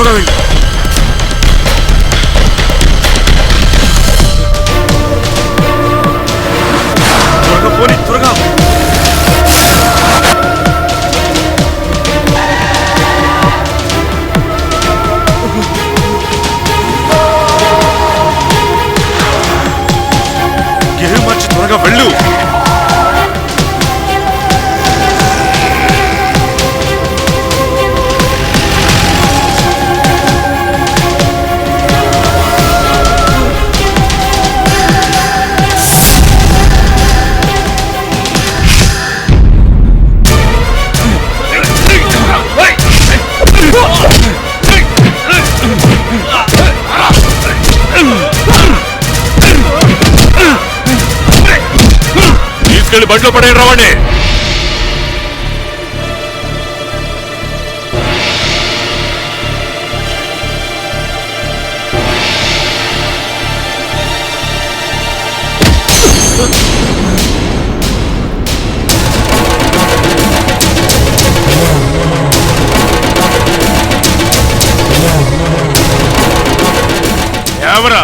కూడా వెళ్ళు. త్వరగా పోనీ, త్వరగా. గేరు మార్చి త్వరగా వెళ్ళు. తీసుకెళ్లి బండిలో పడే రావండి. ఎవరా?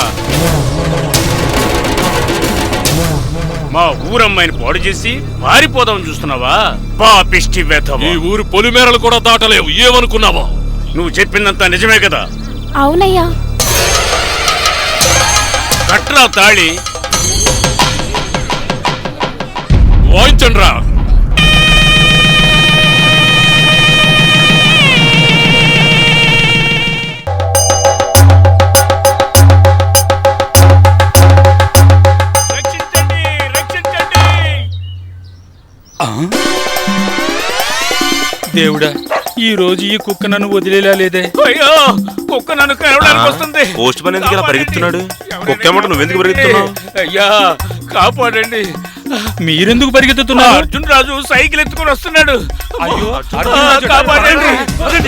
మా ఊరమ్మాయిని పాడు చేసి మారిపోదామని చూస్తున్నావా? పాపిష్టి వేతవా! ఈ ఊరు పొలిమేరలు కూడా దాటలేవు. ఏమనుకున్నావా? నువ్వు చెప్పిందంతా నిజమే కదా? అవునయ్యా. కట్రా తాళి, వాయించండ్రా. దేవుడా, ఈ రోజు ఈ కుక్క నన్ను వదిలేలా లేదే. అయ్యో, కుక్క నన్ను కరవడానికి వస్తుంది. పోస్ట్ మ్యాన్ ఎందుకు ఇలా పరిగెత్తున్నాడు? కుక్క ఏమంట, నువ్వెందుకు పరిగెత్తున్నావు? అయ్యా కాపాడండి. మీరెందుకు పరిగెత్తుతున్నారు? అర్జున్ రాజు సైకిల్ ఎత్తుకొని వస్తున్నాడు. అయ్యో, కాపాడండి,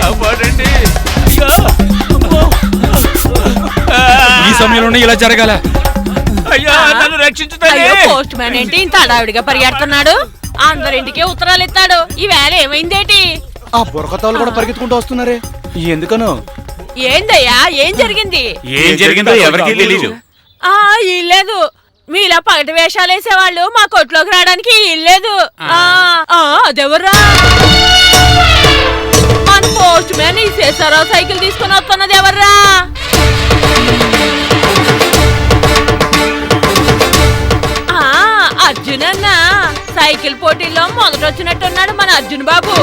కాపాడండి. ఈ సమయంలోనే ఇలా జరగాల? అయ్యా నన్ను రక్షించుతాను. పోస్ట్ మ్యాన్ ఏంటి ఇంత హడావిడిగా పరిగెడుతున్నాడు? అందరింటికి ఉత్తరాలు ఇస్తాడు. ఈ వేళ ఏమైందేటి? ఆ బుర్రకథలు కూడా పరిగెత్తుకుంటూ వస్తున్నారే, ఎందుకనో? ఏందయ్యా, ఏం జరిగింది? ఏం జరిగిందో ఎవరికీ తెలీదు. ఇల్లేదు. మీలా పగటి వేషాలు వేసేవాళ్ళు మా కొట్లోకి రావడానికి ఇల్లేదు. అదెవర్రా? మన పోస్ట్ మ్యాన్ ఈ శేషారావు సైకిల్ తీసుకుని వస్తున్నది ఎవర్రా? అర్జున్ అన్న సైకిల్ పోటీల్లో మొదటొచ్చినట్టున్నాడు మన అర్జున్ బాబు.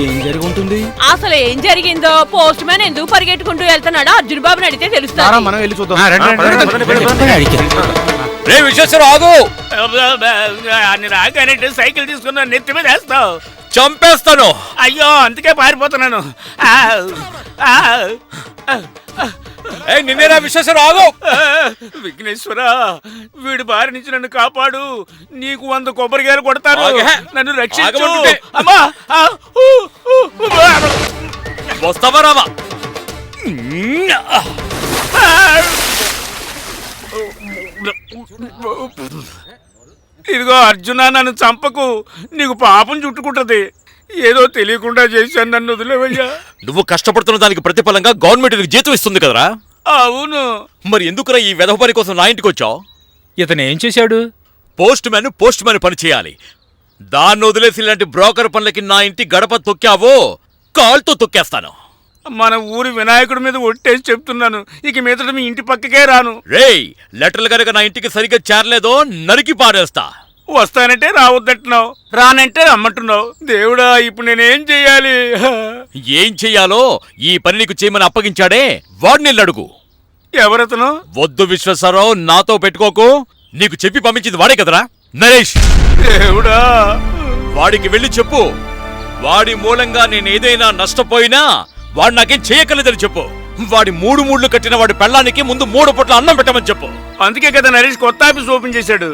ఏం జరిగి ఉంటుంది? అసలు ఏం జరిగిందో పోస్ట్ మ్యాన్ ఎందుకు పరిగెట్టుకుంటూ వెళ్తున్నాడో అర్జున్ బాబుని అడిగితే తెలుస్తారా? మనం వెళ్ళి చూద్దాం. అన్ని రాగానే సైకిల్ తీసుకున్నా నెత్తి మీద వేస్తావు. చంపేస్తాను. అయ్యో అందుకే పారిపోతున్నాను. నిన్నేరా విశ్వేశ్వర, ఆగు. విఘ్నేశ్వర, వీడి బారి నుంచి నన్ను కాపాడు. నీకు 100 కొబ్బరికాయలు కొడతాను. నన్ను రక్షించు. అమ్మా, వస్తావా రావా? ఇదిగో అర్జున, నన్ను చంపకు. నీకు పాపం చుట్టుకుంటది. ఏదో తెలియకుండా చేశాను, నన్ను వదిలేవయ్యా. నువ్వు కష్టపడుతున్న దానికి ప్రతిఫలంగా గవర్నమెంట్ జీతం ఇస్తుంది కదరా? అవును. మరి ఎందుకురా ఈ వెధవ పని కోసం నా ఇంటికి వచ్చావు? ఇతను ఏం చేశాడు? పోస్ట్ మ్యాన్ పని చేయాలి. దాన్ని వదిలేసి ఇలాంటి బ్రోకర్ పనులకి నా ఇంటి గడప తొక్కావో కాల్తో తొక్కేస్తాను. మన ఊరి వినాయకుడి మీద ఒట్టేసి చెప్తున్నాను, ఇక మీదట మీ ఇంటి పక్కకే రాను. రేయ్, లెటర్లు కనుక నా ఇంటికి సరిగ్గా చేరలేదో నరికి పారేస్తా. వస్తానంటే రావద్దంటున్నావు, రానంటే రమ్మంటున్నావు. దేవుడా, ఇప్పుడు నేనేం చెయ్యాలి? ఏం చెయ్యాలో ఈ పని నీకు చేయమని అప్పగించాడే వాడిని అడుగు. ఎవరతను? వద్దు విశ్వేశ్వరరావు, నాతో పెట్టుకోకు. నీకు చెప్పి పంపించింది వాడే కదరా, నరేష్. దేవుడా, వాడికి వెళ్ళి చెప్పు, వాడి మూలంగా నేనేదైనా నష్టపోయినా వాడు నాకేం చేయగలదని చెప్పు. వాడి 3 మూడ్లు కట్టిన వాడి పెళ్ళానికి ముందు 3 పూట్ల అన్నం పెట్టమని చెప్పు. అందుకే కదా నరేష్ కొత్త ఆఫీస్ ఓపెన్ చేశాడు.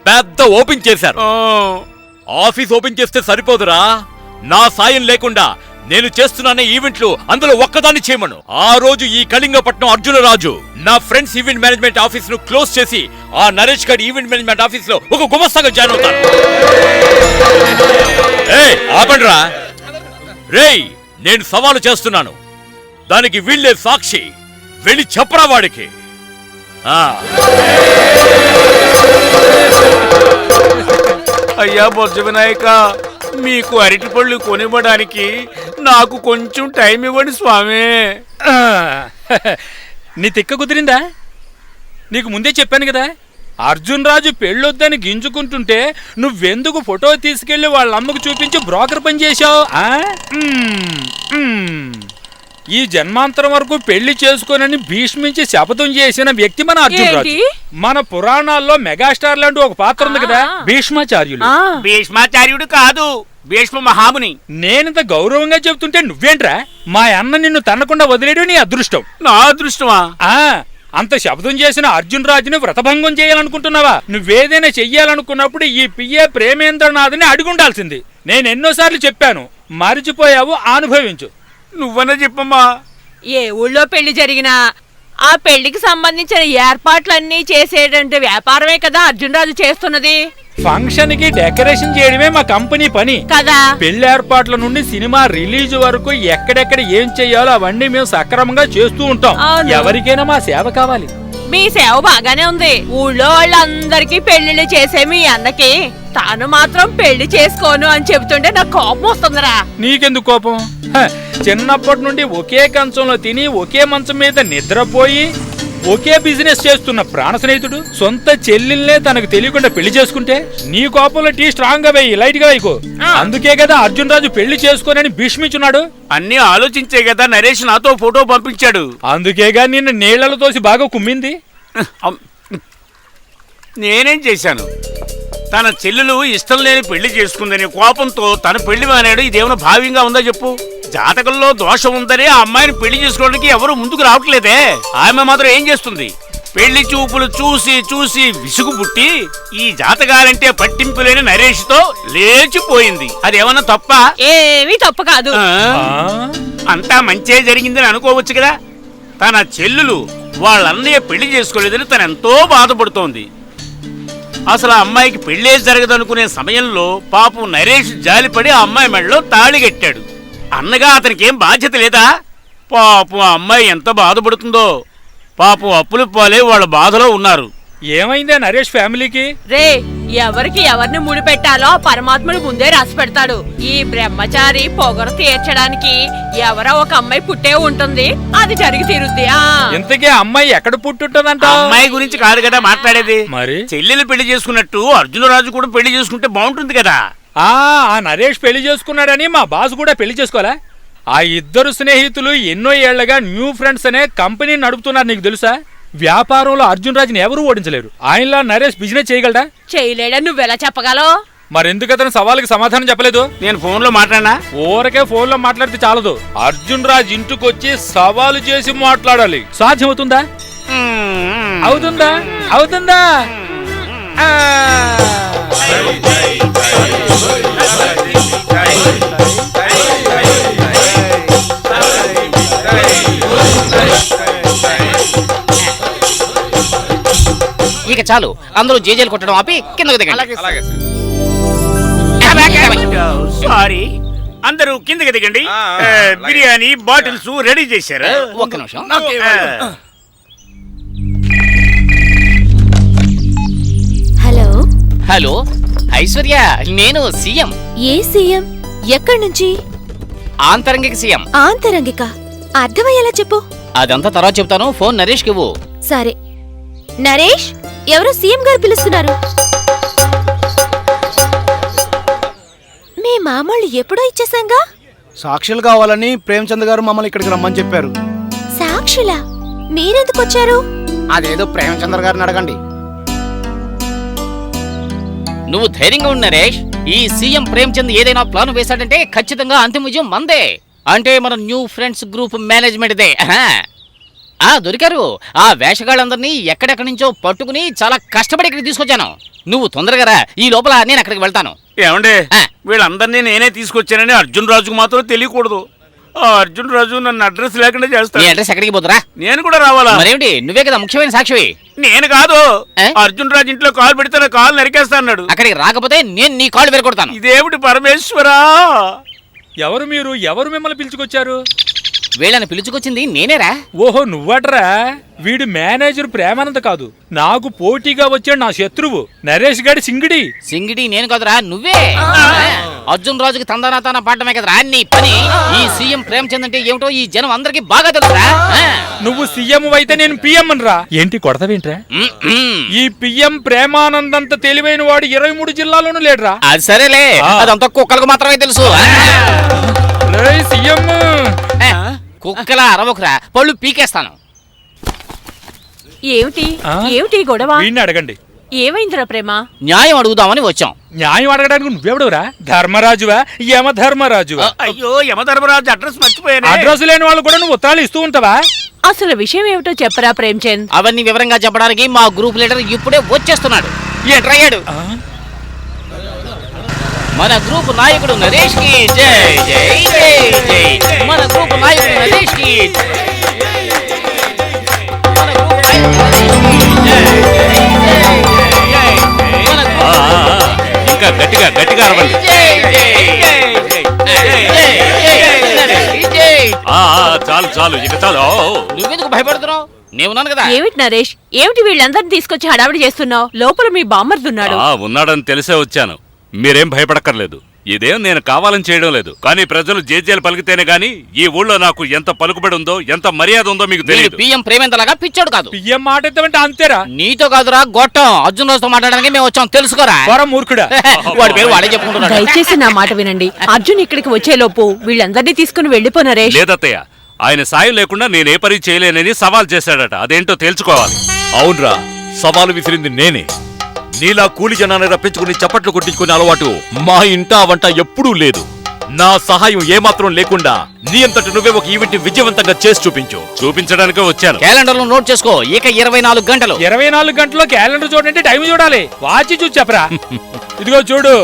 పెద్ద ఓపెన్ చేశారు. ఆఫీస్ ఓపెన్ చేస్తే సరిపోదురా, నా సాయం లేకుండా నేను చేస్తున్నానే ఈవెంట్లు అందులో ఒక్కదాన్ని చేయమను. ఆ రోజు ఈ కళింగపట్నం అర్జునరాజు నా ఫ్రెండ్స్ ఈవెంట్ మేనేజ్మెంట్ ఆఫీస్ ను క్లోజ్ చేసి ఆ నరేష్ గారి ఈవెంట్ మేనేజ్మెంట్ ఆఫీస్ లో ఒక గుమస్తాగా జాయిన్ అవుతాను. ఆపండ్రా, రేయ్, నేను సవాలు చేస్తున్నాను. దానికి వీళ్ళే సాక్షి. వెళ్ళి చెప్పరా వాడికి. అయ్యా బొజ్జ వినాయక, మీకు అరటిపళ్ళు కొనివ్వడానికి నాకు కొంచెం టైం ఇవ్వండి స్వామి. ఆ, నీ తిక్క కుదిరిందా? నీకు ముందే చెప్పాను కదా, అర్జున్ రాజు పెళ్ళొద్దని గింజుకుంటుంటే నువ్వెందుకు ఫోటో తీసుకెళ్లి వాళ్ళ అమ్మకు చూపించి బ్రోకర్ పని చేశావు? ఈ జన్మాంతరం వరకు పెళ్లి చేసుకోనని భీష్మించి శపథం చేసిన వ్యక్తి మన అర్జున్ రాజు. మన పురాణాల్లో మెగాస్టార్ లాంటి ఒక పాత్ర ఉంది కదా, భీష్మాచార్యులు. భీష్మాచార్యుడు కాదు, భీష్మ మహాముని. నేనింత గౌరవంగా చెబుతుంటే నువ్వేంట్రా? మా అన్న నిన్ను తన్నకుండా వదిలేడు నీ అదృష్టం. నా అదృష్టమా? అంత శబ్దం చేసిన అర్జున్ రాజుని వ్రతభంగం చేయాలనుకుంటున్నావా? నువ్వేదైనా చెయ్యాలనుకున్నప్పుడు ఈ పిఏ ప్రేమేంద్రనాథ్ని అడుగుండాల్సింది. నేనెన్నోసార్లు చెప్పాను, మరిచిపోయావు, అనుభవించు. నువ్వన్నా చెప్పమ్మా. ఏ ఊళ్ళో పెళ్లి జరిగినా ఆ పెళ్లికి సంబంధించిన ఏర్పాట్లన్నీ చేసేటంటే వ్యాపారమే కదా అర్జున్ రాజు చేస్తున్నది. ఫంక్షన్ కి డెకరేషన్ చేయడమే మా కంపెనీ పని కదా. పెళ్లి ఏర్పాట్ల నుండి సినిమా రిలీజ్ వరకు ఎక్కడెక్కడ ఏం చెయ్యాలో అవన్నీ మేము సక్రమంగా చేస్తూ ఉంటాం. ఎవరికైనా మా సేవ కావాలి. మీ సేవ బాగానే ఉంది. ఊళ్ళో వాళ్ళందరికీ పెళ్లిళ్ళు చేసే మీ అన్నకి తాను మాత్రం పెళ్లి చేసుకోను అని చెబుతుంటే నాకు కోపం వస్తుందిరా. నీకెందుకు కోపం? చిన్నప్పటి నుండి ఒకే కంచంలో తిని ఒకే మంచం మీద నిద్రపోయి ఒకే బిజినెస్ చేస్తున్న ప్రాణ స్నేహితుడు సొంత చెల్లెల్నే తనకు తెలియకుండా పెళ్లి చేసుకుంటే నీ కోపంలో టీ స్ట్రాంగ్ గా వేయి, లైట్ గా వేయకు. అందుకే కదా అర్జున్ రాజు పెళ్లి చేసుకోనని భీష్మించున్నాడు. అన్ని ఆలోచించే కదా నరేష్ నాతో ఫోటో పంపించాడు. అందుకేగా నిన్ను నీళ్లలో తోసి బాగా కుమ్మింది. నేనేం చేశాను? తన చెల్లెలు ఇష్టం లేని పెళ్లి చేసుకుందని కోపంతో తన పెళ్లి మానాడు. ఇదేమైనా భావ్యంగా ఉందా చెప్పు? జాతకంలో దోషం ఉందని ఆ అమ్మాయిని పెళ్లి చేసుకోవడానికి ఎవరు ముందుకు రావట్లేదే. ఆమె మాత్రం ఏం చేస్తుంది? పెళ్లి చూపులు చూసి చూసి విసుగు పుట్టి ఈ జాతకాలంటే పట్టింపు లేని నరేష్ తో లేచిపోయింది. అదేమన్నా తప్ప? ఏమీ తప్పు కాదు. అంతా మంచే జరిగిందని అనుకోవచ్చు కదా. తన చెల్లెలు వాళ్ళ అన్నయ్య పెళ్లి చేసుకోలేదని తను ఎంతో బాధపడుతోంది. అసలు ఆ అమ్మాయికి పెళ్లే జరగదనుకునే సమయంలో పాపం నరేష్ జాలిపడి ఆ అమ్మాయి మెడలో తాళి కట్టాడు. అన్నగా అతనికి ఏం బాధ్యత లేదా? పాపం ఆ అమ్మాయి ఎంత బాధపడుతుందో. పాపం అప్పులు పాలే వాళ్ళ బాధలో ఉన్నారు. ఏమైందా నరేష్ ఫ్యామిలీకి? రే, ఎవరికి ఎవరిని ముడి పెట్టాలో పరమాత్ముడు ముందే రాసి పెడతాడు. ఈ బ్రహ్మచారి పొగరు తీర్చడానికి ఎవరో ఒక అమ్మాయి పుట్టే ఉంటుంది, అది జరిగి తీరుద్ది. ఇంతకీ అమ్మాయి ఎక్కడ పుట్టుంటదంట? అమ్మాయి గురించి కాదు కదా మాట్లాడేది. మరి చెల్లెలు పెళ్లి చేసుకున్నట్టు అర్జునరాజు కూడా పెళ్లి చేసుకుంటే బాగుంటుంది కదా. ఆ నరేష్ పెళ్లి చేసుకున్నాడని మా బాస్ కూడా పెళ్లి చేసుకోవాలా? ఆ ఇద్దరు స్నేహితులు ఎన్నో ఏళ్లగా న్యూ ఫ్రెండ్స్ అనే కంపెనీ నడుపుతున్నారు. నీకు తెలుసా? వ్యాపారంలో అర్జున్ రాజుని ఎవరూ ఓడించలేరు. ఆయనలా నరేష్ బిజినెస్ చేయగలడా? చేయలేడా? నువ్వెలా చెప్పగలవు? మరెందుకు అతను సవాలుకి సమాధానం చెప్పలేదు? నేను ఫోన్ లో మాట్లాడినా? ఊరకే ఫోన్ లో మాట్లాడితే చాలదు. అర్జున్ రాజ్ ఇంటికి వచ్చి సవాలు చేసి మాట్లాడాలి. సాధ్యమవుతుందా? అవుతుందా? అవుతుందా? ఇక చాలు, అందరూ జేజేలు కొట్టడం ఆపి కిందకు దిగండి. సారీ, అందరూ కిందకి దిగండి. బిర్యానీ బాటిల్స్ రెడీ చేశారు. ఒక్క నిమిషం. హలో హలో ఐశ్వర్య, నేను సీఎం. ఏ సీఎం? ఎక్కడి నుంచి? ఆంతరంగిక సీఎం. ఆంతరంగిక అర్థమయ్యేలా చెప్పు. అదంతా తర్వాత చెప్తాను, ఫోన్ నరేష్ కివ్వు. సరే. నరేష్, ఎవరో సీఎం గారు పిలుస్తున్నారు. మీ మామూలు ఎప్పుడో ఇచ్చేసాంగా. సాక్షులు కావాలని ప్రేమచంద్ గారు మమ్మల్ని ఇక్కడికి రమ్మని చెప్పారు. సాక్షులా? మీరెందుకు వచ్చారు? అదేదో ప్రేమచంద్ర గారిని అడగండి. నువ్వు ధైర్యంగా ఉండు నరేష్. ఈ సీఎం ప్రేమచంద్ ఏదైనా ప్లాన్ వేశాడంటే ఖచ్చితంగా అంతిమ విజయం మందే. అంటే మన new friends group management they. దొరికారు. ఆ వేషగాళ్ళందరినీ ఎక్కడెక్కడి నుంచో పట్టుకుని చాలా కష్టపడి ఇక్కడికి తీసుకొచ్చాను. నువ్వు తొందరగా రా, ఈ లోపల నేను అక్కడికి వెళ్తాను. ఏమండే, వీళ్ళందరినీ నేనే తీసుకొచ్చానని అర్జున్ రాజుకు మాత్రం తెలియకూడదు. అర్జున్ రాజు నన్ను అడ్రస్ లేకుండా చేస్తాను. నీ అడ్రస్ ఎక్కడికి పోతురా? నేను కూడా రావాలా? మరేమిటి, నువ్వే కదా ముఖ్యమైన సాక్షివి. నేను కాదు, అర్జున్ రాజు ఇంట్లో కాలు పెడితే నా కాలు నరికేస్తా అన్నాడు. అక్కడికి రాకపోతే నేను నీ కాళ్ళు విరగొడతాను. ఇదేమిటి పరమేశ్వరా? ఎవరు మీరు? ఎవరు మిమ్మల్ని పిలుచుకొచ్చారు? వీళ్ళని పిలుచుకొచ్చింది నేనేరా. ఓహో, నువ్వట్రా? వీడు మేనేజర్ ప్రేమానంద్ కాదు, నాకు పోటీగా వచ్చాడు నా శత్రువు నరేష్ గాడి సింగిడి. సింగిడి నేను కదరా, నువ్వే. అర్జున్ రాజుకి తందనా పాడటమే కదరా నీ పని. ఈ సీఎం ప్రేమచంద్ అంటే ఏమిటో ఈ జనం అందరికి బాగా తెలుసురా. నువ్వు సీఎం అయితే నేను పిఎం అనరా? ఏంటి కొడతావేంట్రా? ఈ పిఎం ప్రేమానంద్ అంత తెలివైన వాడు 23 జిల్లాలోనూ లేడురా. అది సరేలే, అదంతా కుక్కలకు మాత్రమే తెలుసు. సీఎం కుక్కలా అరవకురా, పళ్ళు పీకేస్తాను. ఏమిటి ఏమిటి గొడవ? వీడిని అడగండి. ఏమైందిరా ప్రేమ? న్యాయం అడుగుదామని వచ్చాం. న్యాయం అడగడానికి నువ్వెవడురా? ధర్మరాజువా? యమధర్మరాజువా? అయ్యో యమధర్మరాజు అడ్రస్ మర్చిపోయాను. అడ్రస్ లేని వాళ్ళు కూడా నువ్వు ఉత్తరాలు ఇస్తూ ఉంటావా? అసలు విషయం ఏమిటో చెప్పరా ప్రేమ్చంద్. అవన్నీ వివరంగా చెప్పడానికి మా గ్రూప్ లీడర్ ఇప్పుడే వచ్చేస్తున్నాడు. ఏంట్రయ్యాడు? మన గ్రూప్ నాయకుడు నరేష్ కి జై జై జై జై. మన గ్రూప్ నాయకుడు నరేష్ కి ఇంకా గట్టిగా గట్టిగా అరవండి. చాలు చాలు, ఇక చాలు. నువ్వెందుకు భయపడుతున్నావు? నేనున్నాను కదా. ఏమిటి నరేష్, ఏమిటి వీళ్ళందరినీ తీసుకొచ్చి హడావిడి చేస్తున్నావు? లోపల మీ బామ్మర్దున్నాడు. ఉన్నాడని తెలిసే వచ్చాను. మీరేం భయపడక్కర్లేదు. ఇదేం నేను కావాలని చేయడం లేదు. కానీ ప్రజలు జేజేలు పలికితేనే గాని ఈ ఊళ్ళో నాకు ఎంత పలుకుబడి ఉందో, ఎంత మర్యాద ఉందో మీకు తెలియదు. పిఎం ప్రేమేంతలాగా పిచ్చాడు కాదు. పిఎం మాట ఎత్తమంటే అంతేరా? నీతో కాదురా గొట్టం, అర్జున్ రాజుతో మాట్లాడడానికి మేము వచ్చాం, తెలుసుకోరా. మూర్ఖుడా. వాడి పేరు వాడే చెప్పుకుంటున్నాడు. దయచేసి నా మాట వినండి. అర్జున్ ఇక్కడికి వచ్చేలోపు వీళ్ళందరినీ తీసుకుని వెళ్ళిపో నరేష్. లేదత్తయ్య, ఆయన సాయం లేకుండా నేనే పని చేయలేనని సవాల్ చేశాడట. అదేంటో తేల్చుకోవాలి. అవునరా, సవాలు విసిరింది నేనే. నీలా కూలి జనాన్ని రప్పించుకుని చప్పట్లు కొట్టించుకునే అలవాటు మా ఇంట వంట ఎప్పుడూ లేదు. నా సహాయం ఏమాత్రం లేకుండా నీ అంతటి నువ్వే ఒక ఈవెంట్ విజయవంతంగా చేసి చూపించడానికే వచ్చాను. క్యాలెండర్ లో నోట్ చేసుకో, ఇక 24 గంటలు. 24 గంటల్లో క్యాలెండర్ చూడండి, టైం చూడాలి, వాచి చూసి చెప్పరా. ఇదిగో చూడు,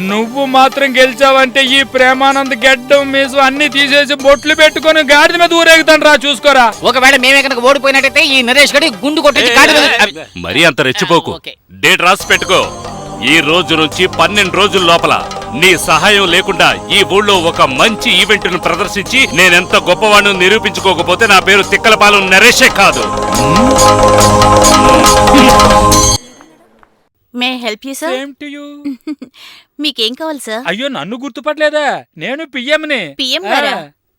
నువ్వు మాత్రం గెలిచావంటే ఈ ప్రేమానంద్ గెడ్డం మీసు అన్ని తీసేసి బొట్లు పెట్టుకుని గాడిద మీద ఊరేగుతాను రా, చూసుకోరా. ఒకవేళ మేమే కనుక ఓడిపోయినట్టయితే ఈ నరేష్ గడి గుండు కొట్టి మరీ అంత రెచ్చిపోకు. డేట్ రాసి పెట్టుకో. ఈ రోజు నుంచి 12 రోజుల లోపల నీ సహాయం లేకుండా ఈ ఊళ్ళో ఒక మంచి ఈవెంట్ ను ప్రదర్శించి నేనెంత గొప్పవాడిని నిరూపించుకోకపోతే నా పేరు తిక్కలపాలెం నరేషే కాదు. May help you sir? Same to you. మీకేం కావాలి సార్? అయ్యో, నన్ను గుర్తుపట్టలేదా? నేను పిఎంని. పిఎం గారా?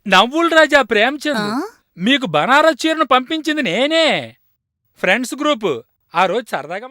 నవ్వుల రాజా ప్రేమచంద్. మీకు బనారస్ చీరను పంపించింది నేనే. ఫ్రెండ్స్ గ్రూప్ ఆ రోజు సరదాగా